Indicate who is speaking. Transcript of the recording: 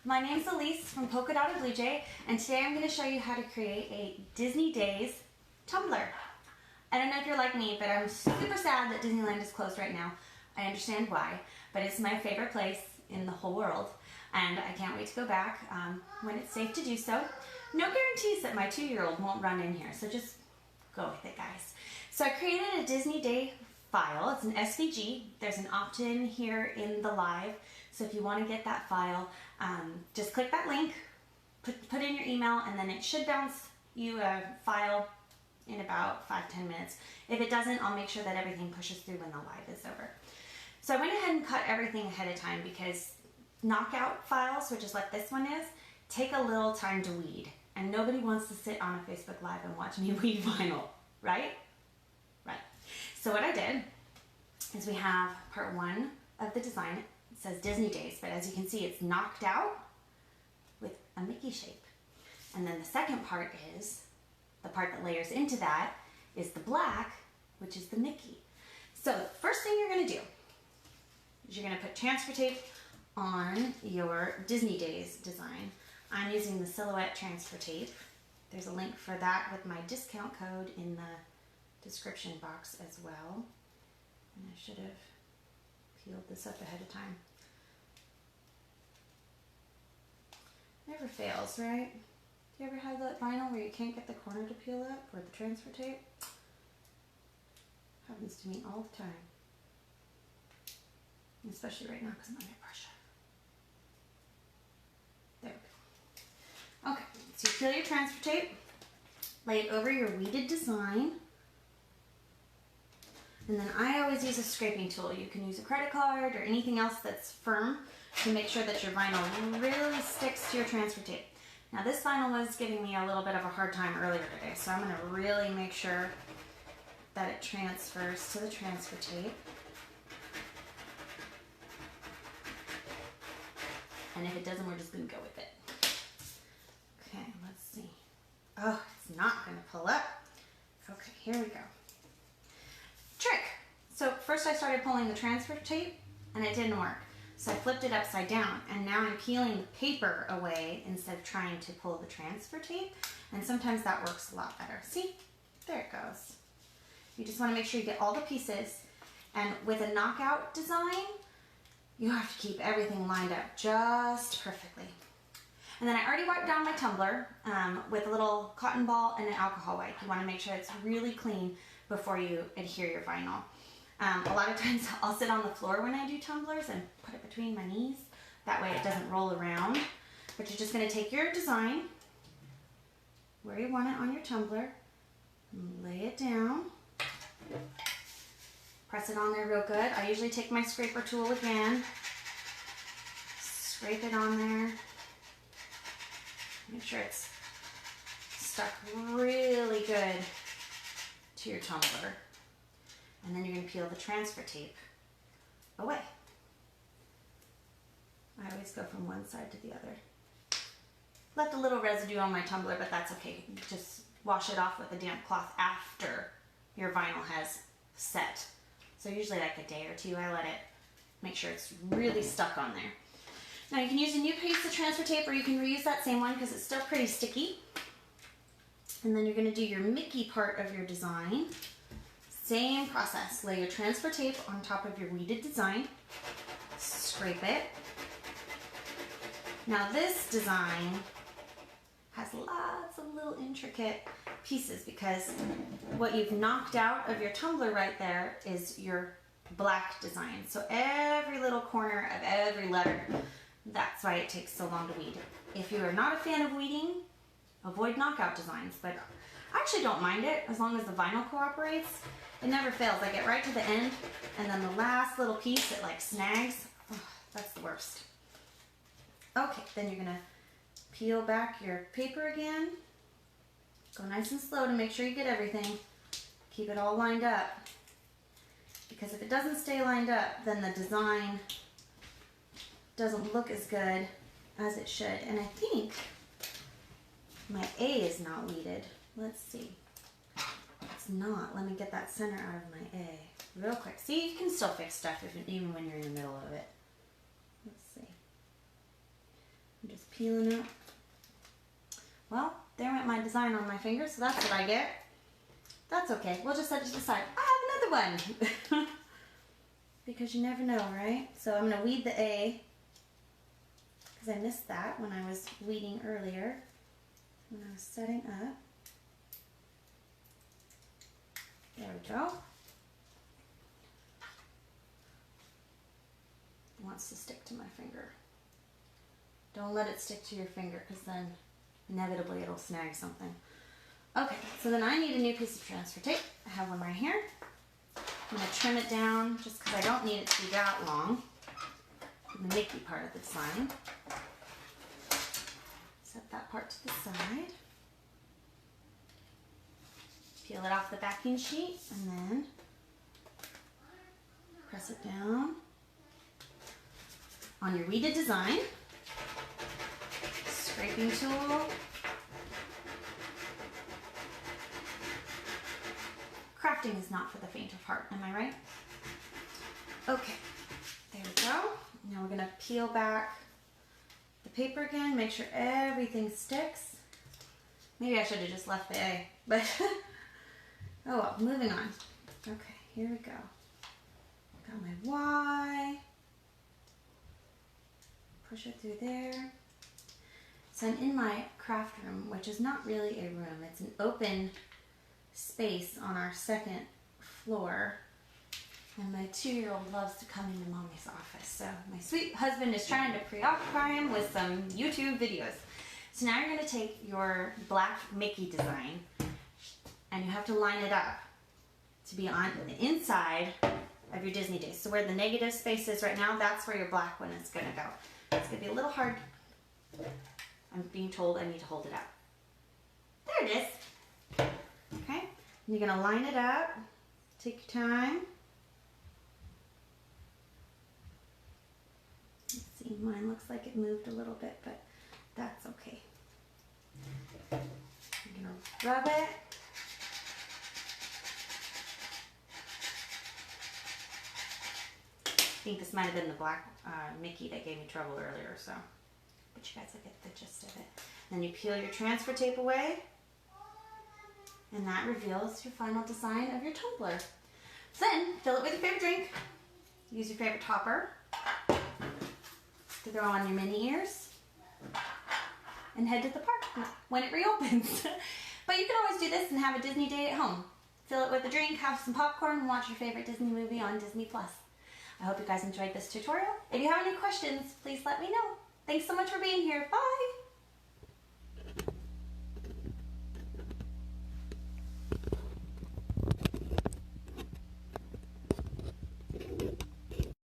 Speaker 1: My name's Elise from Polka Dotted Blue Jay, and today I'm going to show you how to create a Disney Days Tumbler. I don't know if you're like me, but I'm super sad that Disneyland is closed right now. I understand why, but it's my favorite place in the whole world, and I can't wait to go back when it's safe to do so. No guarantees that my 2-year-old won't run in here, so just go with it, guys. So I created a Disney Day file. It's an SVG. There's an opt-in here in the live, so if you want to get that file, just click that link, put in your email, and then it should bounce you a file in about 5-10 minutes. If it doesn't, I'll make sure that everything pushes through when the live is over. So I went ahead and cut everything ahead of time because knockout files, which is what this one is, take a little time to weed. And nobody wants to sit on a Facebook Live and watch me weed vinyl, right? Right. So what I did is we have part 1 of the design. It says Disney Days, but as you can see, it's knocked out with a Mickey shape. And then the second part is, the part that layers into that is the black, which is the Mickey. So the first thing you're gonna do is you're gonna put transfer tape on your Disney Days design. I'm using the Silhouette transfer tape. There's a link for that with my discount code in the description box as well. And I should have peeled this up ahead of time. Never fails, right? Do you ever have that vinyl where you can't get the corner to peel up, or the transfer tape? Happens to me all the time. Especially right now because I'm under pressure. There we go. Okay, so you peel your transfer tape, lay it over your weeded design, and then I always use a scraping tool. You can use a credit card or anything else that's firm to make sure that your vinyl really sticks to your transfer tape. Now this vinyl was giving me a little bit of a hard time earlier today, so I'm going to really make sure that it transfers to the transfer tape. And if it doesn't, we're just going to go with it. Okay, let's see. Oh, it's not going to pull up. Okay, here we go. Trick. So first I started pulling the transfer tape and it didn't work. So I flipped it upside down, and now I'm peeling the paper away instead of trying to pull the transfer tape. And sometimes that works a lot better. See? There it goes. You just want to make sure you get all the pieces. And with a knockout design, you have to keep everything lined up just perfectly. And then I already wiped down my tumbler with a little cotton ball and an alcohol wipe. You want to make sure it's really clean before you adhere your vinyl. A lot of times I'll sit on the floor when I do tumblers and put it between my knees. That way it doesn't roll around. But you're just going to take your design where you want it on your tumbler, lay it down, press it on there real good. I usually take my scraper tool again, scrape it on there, make sure it's stuck really good to your tumbler. And then you're going to peel the transfer tape away. I always go from one side to the other. Left a little residue on my tumbler, but that's okay. Just wash it off with a damp cloth after your vinyl has set. So usually like a day or two, I let it make sure it's really stuck on there. Now you can use a new piece of transfer tape, or you can reuse that same one because it's still pretty sticky. And then you're going to do your Mickey part of your design. Same process. Lay your transfer tape on top of your weeded design. Scrape it. Now this design has lots of little intricate pieces because what you've knocked out of your tumbler right there is your black design. So every little corner of every letter, that's why it takes so long to weed. If you are not a fan of weeding, avoid knockout designs, but I actually don't mind it as long as the vinyl cooperates. It never fails. I get right to the end, and then the last little piece, it like snags. Oh, that's the worst. Okay, then you're gonna peel back your paper again. Go nice and slow to make sure you get everything. Keep it all lined up. Because if it doesn't stay lined up, then the design doesn't look as good as it should. And I think my A is not weeded. Let's see. It's not. Let me get that center out of my A real quick. See, you can still fix stuff even when you're in the middle of it. Let's see. I'm just peeling up. Well, there went my design on my finger, so that's what I get. That's okay. We'll just set it to the side. I have another one. Because you never know, right? So I'm going to weed the A, because I missed that when I was weeding earlier, when I was setting up. There we go. It wants to stick to my finger. Don't let it stick to your finger, because then inevitably it'll snag something. Okay, so then I need a new piece of transfer tape. I have one right here. I'm going to trim it down just because I don't need it to be that long for the Mickey part of the design. Set that part to the side. Peel it off the backing sheet and then press it down on your weeded design. Scraping tool. Crafting is not for the faint of heart, am I right? Okay, there we go. Now we're gonna peel back the paper again, make sure everything sticks. Maybe I should have just left the A, but oh well, moving on. Okay, here we go. Got my Y. Push it through there. So I'm in my craft room, which is not really a room. It's an open space on our second floor. And my 2-year-old loves to come into mommy's office. So my sweet husband is trying to preoccupy him with some YouTube videos. So now you're going to take your black Mickey design and you have to line it up to be on the inside of your Disney Days. So where the negative space is right now, that's where your black one is going to go. It's going to be a little hard. I'm being told I need to hold it up. There it is. Okay, and you're going to line it up. Take your time. Let's see, mine looks like it moved a little bit, but that's okay. I'm going to rub it. I think this might have been the black Mickey that gave me trouble earlier, so. But you guys will get the gist of it. Then you peel your transfer tape away. And that reveals your final design of your tumbler. So then, fill it with your favorite drink. Use your favorite topper to throw on your mini ears. And head to the park when it reopens. But you can always do this and have a Disney day at home. Fill it with a drink, have some popcorn, and watch your favorite Disney movie on Disney+. I hope you guys enjoyed this tutorial. If you have any questions, please let me know. Thanks so much for being here. Bye!